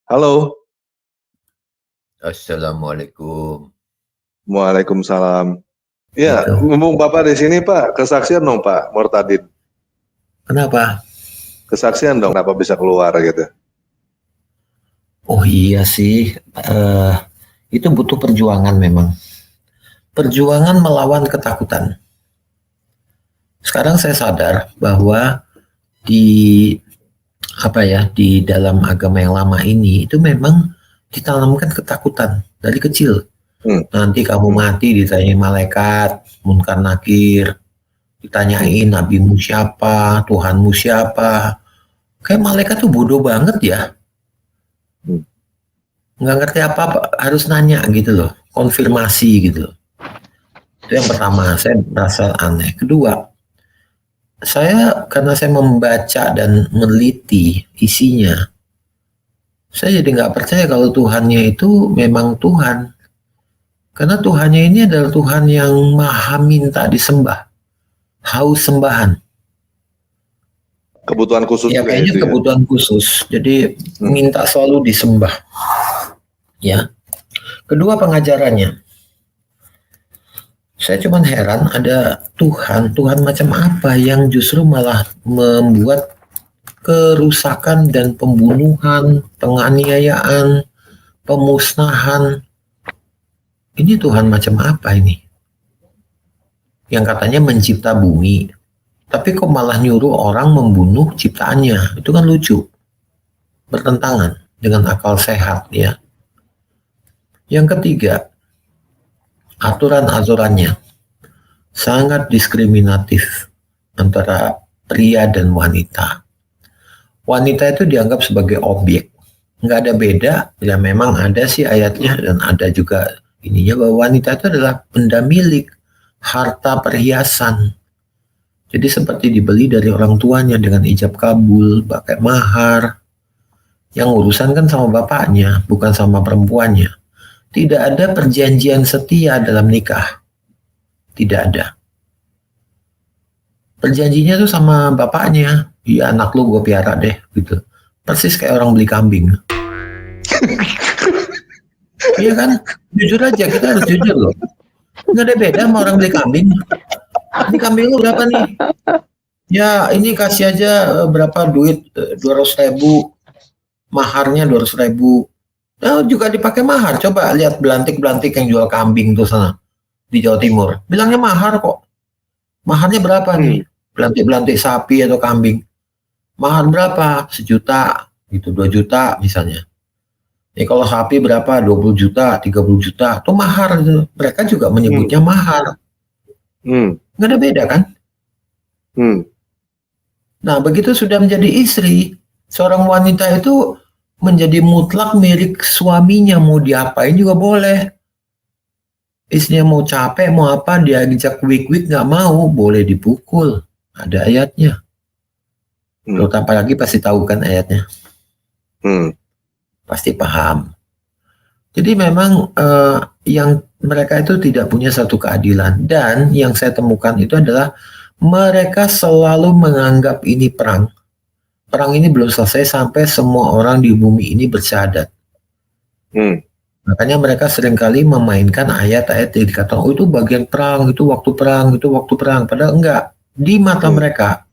Halo. Assalamualaikum. Waalaikumsalam. Ya, Gitu. mumpung Bapak di sini, Pak, kesaksian dong, Pak Murtadin. Kenapa? Kesaksian dong, kenapa bisa keluar gitu. Oh iya sih, itu butuh perjuangan memang. Perjuangan melawan ketakutan. Sekarang saya sadar bahwa di di dalam agama yang lama ini itu memang ditanamkan ketakutan dari kecil. Nanti kamu mati ditanya malaikat, munkar nakir, ditanyain nabimu siapa, Tuhanmu siapa. Kayak malaikat tuh bodoh banget ya. Nggak ngerti apa-apa, harus nanya gitu loh, konfirmasi gitu loh. Itu yang pertama, saya merasa aneh. Kedua, karena saya membaca dan meneliti isinya, saya jadi nggak percaya kalau Tuhannya itu memang Tuhan. Karena Tuhannya ini adalah Tuhan yang maha minta disembah, haus sembahan. Kebutuhan khusus Ya kayaknya itu kebutuhan khusus, jadi minta selalu disembah. Ya. Kedua, pengajarannya. Saya cuma heran ada Tuhan macam apa yang justru malah membuat kerusakan dan pembunuhan, penganiayaan, pemusnahan. Ini Tuhan macam apa ini? Yang katanya mencipta bumi, tapi kok malah nyuruh orang membunuh ciptaannya. Itu kan lucu. Bertentangan dengan akal sehat ya. Yang ketiga, aturan-aturannya sangat diskriminatif antara pria dan wanita. Wanita itu dianggap sebagai objek. Nggak ada beda, ya memang ada sih ayatnya dan ada juga ininya bahwa wanita itu adalah benda milik, harta perhiasan. Jadi seperti dibeli dari orang tuanya dengan ijab kabul, pakai mahar. Yang urusan kan sama bapaknya, bukan sama perempuannya. Tidak ada perjanjian setia dalam nikah. Tidak ada. Perjanjinya tuh sama bapaknya. Iya, anak lu gue piara deh gitu. Persis kayak orang beli kambing. Iya kan? Jujur aja, kita harus jujur loh. Nggak ada beda sama orang beli kambing. Ini kambing lu berapa nih? Ya ini kasih aja berapa duit, 200.000. Maharnya 200.000. Nah, juga dipakai mahar. Coba lihat belantik-belantik yang jual kambing tuh sana di Jawa Timur. Bilangnya mahar kok. Maharnya berapa nih? Belantik-belantik sapi atau kambing. Mahar berapa? 1 juta, gitu, 2 juta misalnya. Kalau sapi berapa? 20 juta, 30 juta. Itu mahar. Gitu. Mereka juga menyebutnya mahar. Nggak ada beda kan? Nah, begitu sudah menjadi istri, seorang wanita itu menjadi mutlak milik suaminya. Mau diapain juga boleh. Istrinya mau capek, mau apa, dia ajak wik-wik nggak mau, boleh dipukul. Ada ayatnya. Terutama lagi pasti tahu kan ayatnya. Pasti paham. Jadi memang yang mereka itu tidak punya satu keadilan. Dan yang saya temukan itu adalah mereka selalu menganggap ini perang. Perang ini belum selesai sampai semua orang di bumi ini bersyahadat. Makanya mereka seringkali memainkan ayat-ayat yang dikatakan, oh itu bagian perang, itu waktu perang, itu waktu perang. Padahal enggak. Di mata mereka,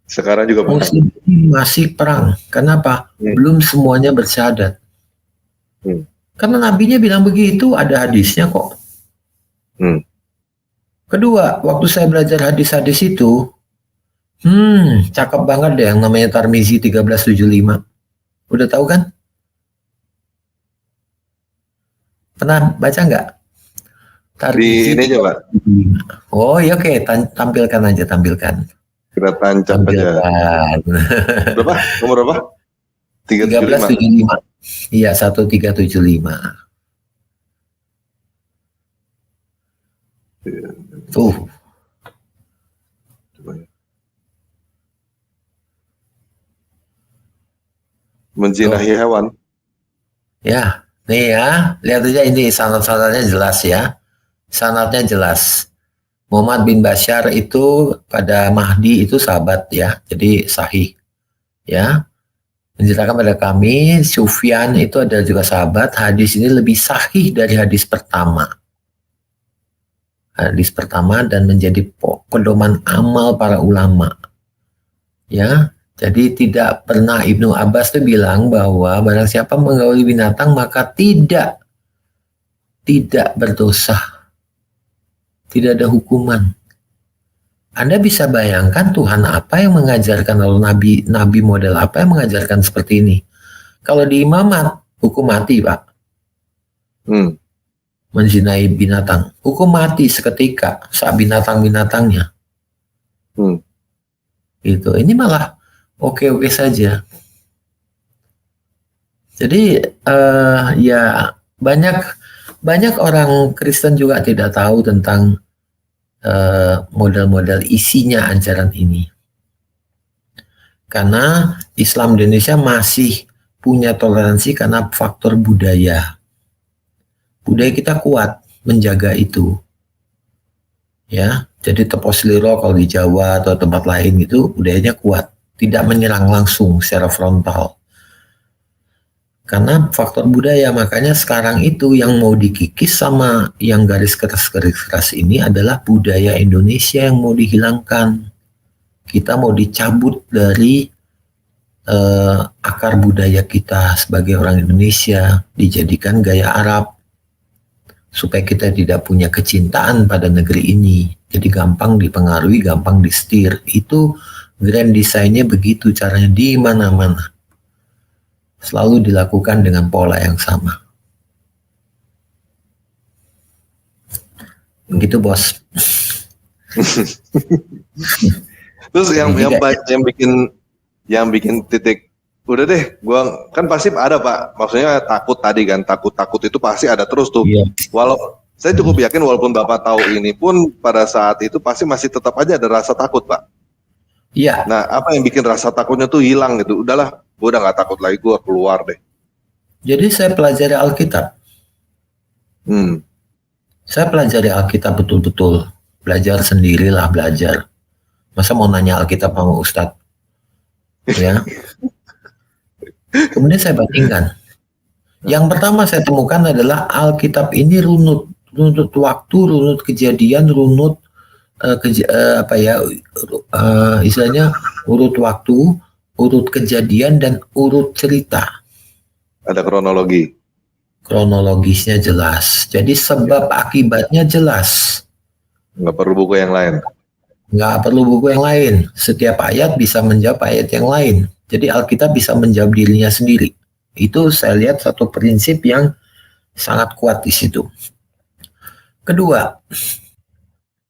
sekarang juga Muslim masih perang. Kenapa? Belum semuanya bersyahadat. Karena nabinya bilang begitu, ada hadisnya kok. Kedua, waktu saya belajar hadis-hadis itu, cakep banget deh yang namanya Tarmizi 1375. Udah tahu kan? Pernah baca nggak? Tarmizi di ini aja, Pak. Oh iya, oke. Tampilkan aja, tampilkan. Kita tancap aja. Berapa? Nomor berapa? 1375. Iya, 1375. Tuh. Menjinahi hewan. Ya, nih ya. Lihat aja ini sanad-sanadnya jelas ya. Sanadnya jelas. Muhammad bin Bashar itu pada Mahdi itu sahabat ya. Jadi sahih. Ya. Menceritakan pada kami, Sufyan itu adalah juga sahabat, hadis ini lebih sahih dari hadis pertama. Hadis pertama dan menjadi pedoman amal para ulama. Ya, jadi tidak pernah Ibnu Abbas itu bilang bahwa barang siapa menggauli binatang maka tidak berdosa. Tidak ada hukuman. Anda bisa bayangkan Tuhan apa yang mengajarkan, lalu nabi model apa yang mengajarkan seperti ini. Kalau di imamat, hukum mati, Pak. Menzinai binatang. Hukum mati seketika saat binatang-binatangnya. Gitu. Ini malah oke-oke saja. Jadi ya banyak orang Kristen juga tidak tahu tentang model-model isinya ajaran ini. Karena Islam Indonesia masih punya toleransi karena faktor budaya. Budaya kita kuat menjaga itu. Ya, jadi tepos liro kalau di Jawa atau tempat lain itu budayanya kuat, tidak menyerang langsung secara frontal. Karena faktor budaya, makanya sekarang itu yang mau dikikis sama yang garis keras ini adalah budaya Indonesia yang mau dihilangkan. Kita mau dicabut dari akar budaya kita sebagai orang Indonesia, dijadikan gaya Arab. Supaya kita tidak punya kecintaan pada negeri ini. Jadi gampang dipengaruhi, gampang disetir. Itu grand design-nya begitu caranya di mana-mana. Selalu dilakukan dengan pola yang sama. Begitu, Bos. Terus yang bikin titik udah deh, gua kan pasti ada Pak. Maksudnya takut tadi kan, takut itu pasti ada terus tuh. Iya. Walau saya cukup yakin walaupun Bapak tahu ini pun pada saat itu pasti masih tetap aja ada rasa takut, Pak. Iya. Nah, apa yang bikin rasa takutnya tuh hilang gitu? Udahlah, gua udah nggak takut lagi, gua keluar deh. Jadi saya pelajari Alkitab. Saya pelajari Alkitab betul-betul. Belajar sendirilah, belajar. Masa mau nanya Alkitab sama Ustadz? Ya. Kemudian saya bandingkan. Yang pertama saya temukan adalah Alkitab ini runut waktu, runut kejadian, runut istilahnya urut waktu, urut kejadian dan urut cerita. Ada kronologi. Kronologisnya jelas. Jadi sebab akibatnya jelas. Nggak perlu buku yang lain. Nggak perlu buku yang lain. Setiap ayat bisa menjawab ayat yang lain. Jadi Alkitab bisa menjawab dirinya sendiri. Itu saya lihat satu prinsip yang sangat kuat di situ. Kedua,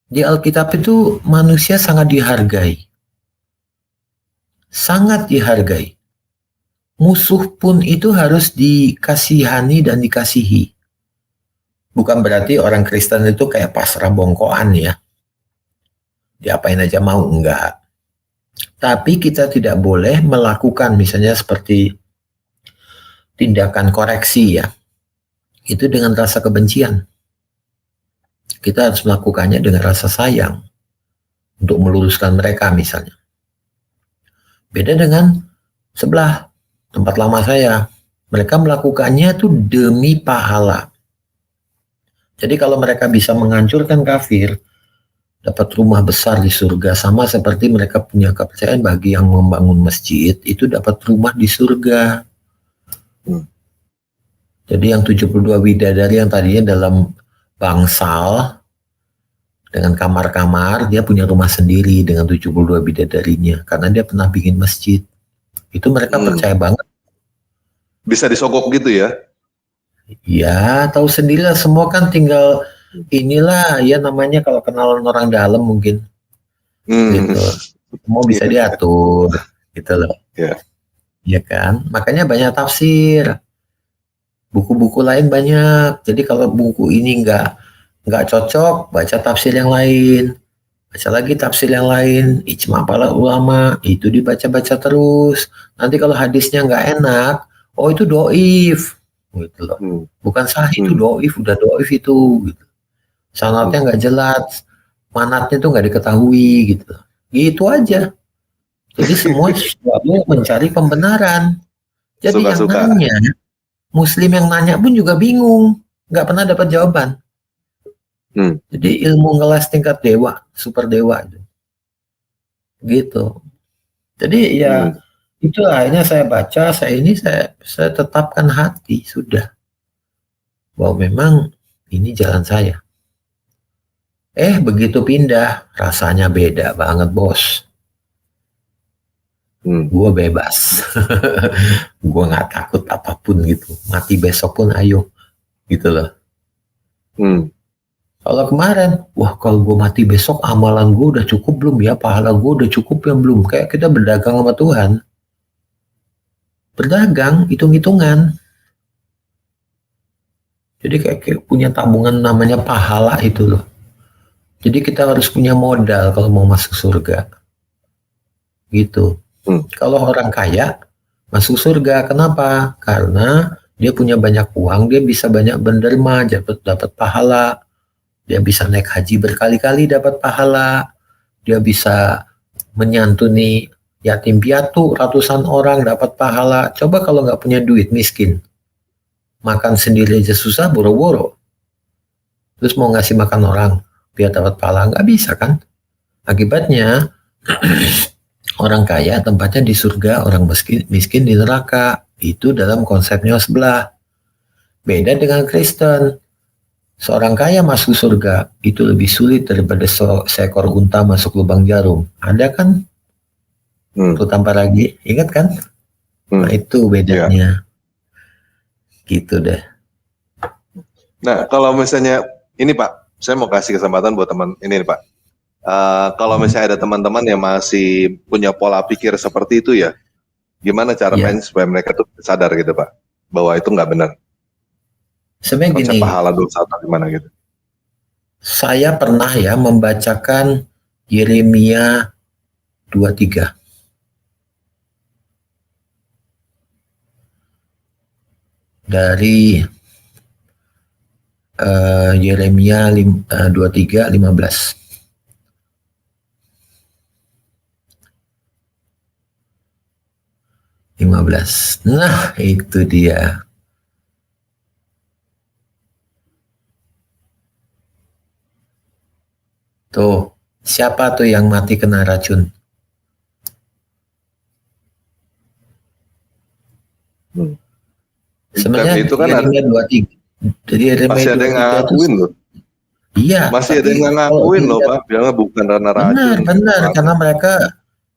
di Alkitab itu manusia sangat dihargai. Sangat dihargai. Musuh pun itu harus dikasihani dan dikasihi. Bukan berarti orang Kristen itu kayak pasrah bongkoan ya. Diapain aja mau, enggak. Tapi kita tidak boleh melakukan misalnya seperti tindakan koreksi ya. Itu dengan rasa kebencian. Kita harus melakukannya dengan rasa sayang. Untuk meluruskan mereka misalnya. Beda dengan sebelah tempat lama saya. Mereka melakukannya itu demi pahala. Jadi kalau mereka bisa menghancurkan kafir, dapat rumah besar di surga, sama seperti mereka punya kepercayaan bagi yang membangun masjid itu dapat rumah di surga. Jadi yang 72 bidadari yang tadinya dalam bangsal dengan kamar-kamar, dia punya rumah sendiri dengan 72 bidadarinya karena dia pernah bikin masjid. Itu mereka percaya banget. Bisa disogok gitu ya? Ya, tahu sendirilah, semua kan tinggal inilah ya namanya kalau kenalan orang dalam mungkin. Gitu. Semua bisa diatur gitu loh. Ya kan? Makanya banyak tafsir. Buku-buku lain banyak. Jadi kalau buku ini nggak cocok, baca tafsir yang lain. Baca lagi tafsir yang lain, ijma para ulama, itu dibaca-baca terus. Nanti kalau hadisnya nggak enak, oh itu doif. Gitu loh. Bukan sahih, itu doif, udah doif itu gitu. Sanadnya nggak jelas, manatnya tuh nggak diketahui gitu aja. Jadi semua selalu mencari pembenaran, Jadi Suka-suka. yang nanya, Muslim yang nanya pun juga bingung, nggak pernah dapat jawaban. Jadi ilmu ngeles tingkat dewa, super dewa gitu. Jadi ya itulah akhirnya saya baca, saya tetapkan hati sudah bahwa memang ini jalan saya. Begitu pindah rasanya beda banget bos. Gue bebas, gue nggak takut apapun gitu. Mati besok pun ayo, gitu loh. Kalau kemarin, wah kalau gue mati besok amalan gue udah cukup belum ya, pahala gue udah cukup ya belum. Kayak kita berdagang sama Tuhan. Berdagang, hitung-hitungan. Jadi kayak punya tabungan namanya pahala itu loh. Jadi kita harus punya modal kalau mau masuk surga. Gitu. Kalau orang kaya masuk surga, kenapa? Karena dia punya banyak uang, dia bisa banyak berderma, dapat pahala. Dia bisa naik haji berkali-kali dapat pahala. Dia bisa menyantuni yatim piatu ratusan orang dapat pahala. Coba kalau nggak punya duit, miskin. Makan sendiri aja susah, boro-boro. Terus mau ngasih makan orang biar dapat pahala, nggak bisa kan? Akibatnya orang kaya tempatnya di surga, orang miskin di neraka. Itu dalam konsepnya sebelah. Beda dengan Kristen. Seorang kaya masuk surga itu lebih sulit daripada seekor unta masuk lubang jarum. Ada kan? Tanpa lagi, ingat kan? Nah itu bedanya. Gitu deh. Nah kalau misalnya ini Pak, saya mau kasih kesempatan buat teman ini nih, Pak. Kalau misalnya ada teman-teman yang masih punya pola pikir seperti itu ya, gimana cara main supaya mereka tuh sadar gitu Pak, bahwa itu nggak benar. Sebenarnya konsep gini, pahala dosa atau gimana gitu. Saya pernah ya membacakan Yeremia 23. Dari Yeremia 23:15. Nah, itu dia. Tuh, siapa tuh yang mati kena racun? Sebenarnya itu kan Yeremia 23. Jadi Yeremia masih ada yang ngakuin loh. Iya. Masih ada yang ngakuin loh Pak, bilangnya bukan karena racun. Benar, karena mereka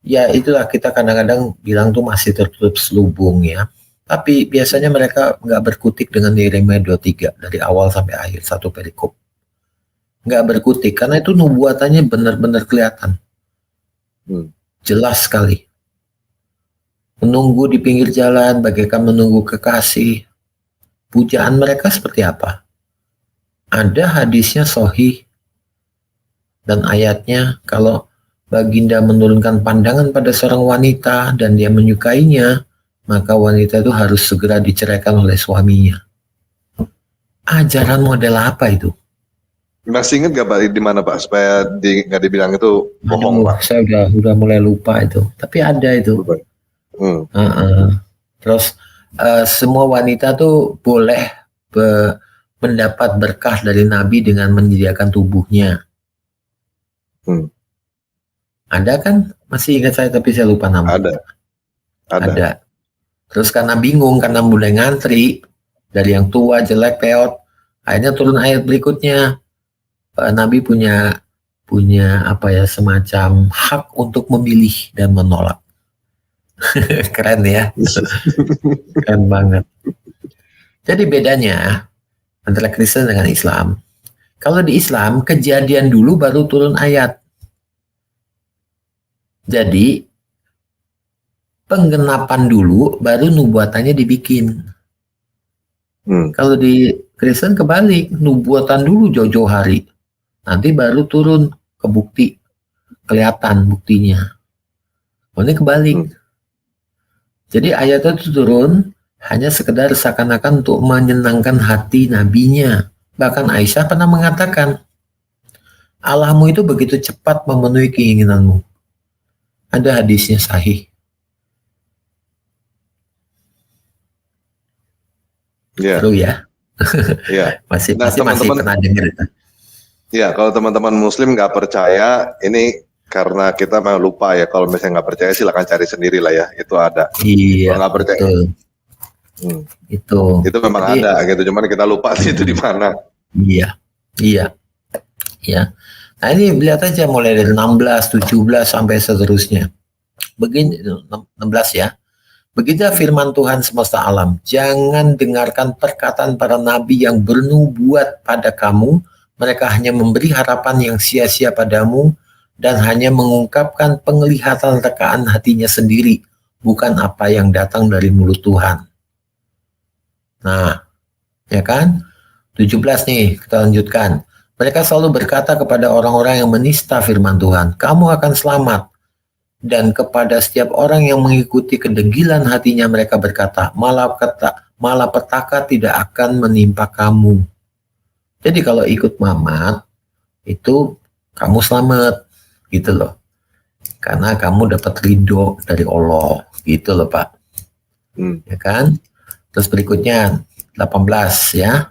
ya itulah kita kadang-kadang bilang tuh masih tertutup selubung ya. Tapi biasanya mereka nggak berkutik dengan Yeremia 23 dari awal sampai akhir satu perikop. Nggak berkutik karena itu nubuatannya benar-benar kelihatan. Jelas sekali. Menunggu di pinggir jalan bagaikan menunggu kekasih. Pujaan mereka seperti apa? Ada hadisnya sahih dan ayatnya kalau baginda menurunkan pandangan pada seorang wanita dan dia menyukainya, maka wanita itu harus segera diceraikan oleh suaminya. Ajaran model apa itu? Masih ingat gak Pak di mana Pak supaya nggak dibilang itu bohong Pak? Saya udah mulai lupa itu, tapi ada itu. Terus semua wanita tuh boleh mendapat berkah dari Nabi dengan menyediakan tubuhnya. Ada kan? Masih ingat saya tapi saya lupa namanya. Ada. Terus karena bingung, karena mulai ngantri dari yang tua, jelek, peot, akhirnya turun ayat berikutnya. Nabi punya apa ya, semacam hak untuk memilih dan menolak. Keren ya. Keren banget. Jadi bedanya antara Kristen dengan Islam. Kalau di Islam, kejadian dulu baru turun ayat. Jadi, penggenapan dulu baru nubuatannya dibikin. Kalau di Kristen kebalik, nubuatan dulu jauh-jauh hari. Nanti baru turun ke bukti. Kelihatan buktinya. Ini kebalik. Jadi ayatnya itu turun hanya sekedar seakan-akan untuk menyenangkan hati nabinya. Bahkan Aisyah pernah mengatakan, Allahmu itu begitu cepat memenuhi keinginanmu. Ada hadisnya sahih. Iya. Seru ya. Iya. Masih Nah, masih teman-teman, pernah dengar itu. ya kalau teman-teman Muslim nggak percaya, ini karena kita memang lupa ya. Kalau misalnya nggak percaya, silakan cari sendiri lah ya. Itu ada. Kalau Iya, nggak percaya, betul. itu memang Jadi, ada gitu. Cuman kita lupa sih itu di mana. iya, iya, ya. Nah ini lihat aja mulai dari 16, 17 sampai seterusnya. Begini 16 ya. Begitulah firman Tuhan semesta alam. Jangan dengarkan perkataan para nabi yang bernubuat pada kamu. Mereka hanya memberi harapan yang sia-sia padamu dan hanya mengungkapkan penglihatan rekaan hatinya sendiri, bukan apa yang datang dari mulut Tuhan. Nah, ya kan? 17 nih, kita lanjutkan. Mereka selalu berkata kepada orang-orang yang menista firman Tuhan, kamu akan selamat. Dan kepada setiap orang yang mengikuti kedegilan hatinya mereka berkata, malapetaka tidak akan menimpa kamu. Jadi kalau ikut Mamat, itu kamu selamat, gitu loh. Karena kamu dapat ridho dari Allah, gitu loh Pak. Ya kan? Terus berikutnya, 18 ya.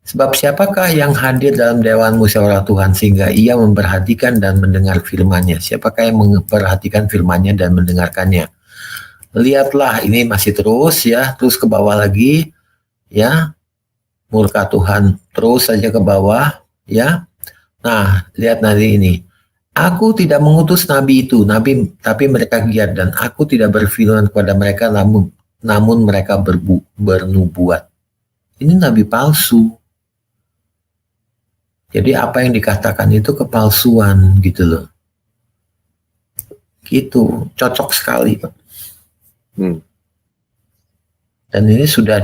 Sebab siapakah yang hadir dalam Dewan Musyawarah Tuhan sehingga ia memperhatikan dan mendengar firman-Nya? Siapakah yang memperhatikan firman-Nya dan mendengarkannya? Lihatlah, ini masih terus ya, terus ke bawah lagi ya. Murka Tuhan terus saja ke bawah ya. Nah, lihat nanti ini. Aku tidak mengutus nabi itu, tapi mereka giat dan aku tidak berfirman kepada mereka namun mereka bernubuat. Ini nabi palsu. Jadi apa yang dikatakan itu kepalsuan gitu loh. Gitu, cocok sekali Pak. Dan ini sudah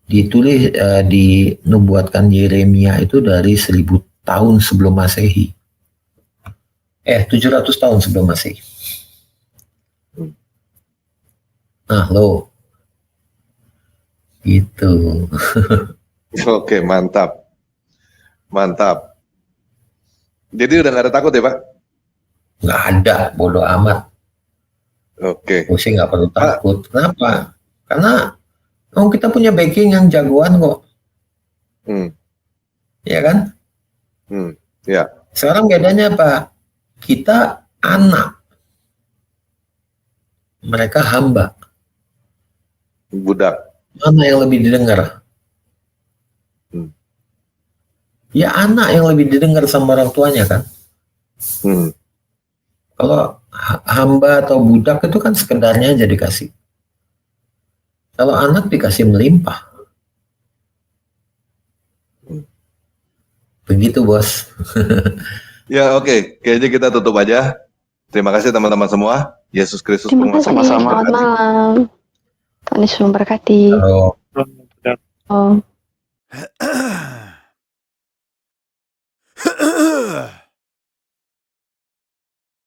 ditulis, dinubuatkan Yeremia itu dari 1000 tahun sebelum Masehi. 700 tahun sebelum Masehi. Nah, lo. Gitu. Oke, mantap. Mantap. Jadi udah nggak ada takut ya Pak? Nggak ada, bodoh amat. Oke. Pusing nggak perlu takut. Kenapa? Karena kita punya backing yang jagoan kok. Iya kan? Ya. Sekarang bedanya apa? Kita anak. Mereka hamba. Budak. Mana yang lebih didengar? Ya anak yang lebih didengar sama orang tuanya kan. Kalau hamba atau budak itu kan sekedarnya aja dikasih. Kalau anak dikasih melimpah. Begitu bos. Ya oke. Kayaknya kita tutup aja. Terima kasih teman-teman semua. Yesus Kristus Selamat malam. Tuhan Yesus memberkati. Halo. Oh.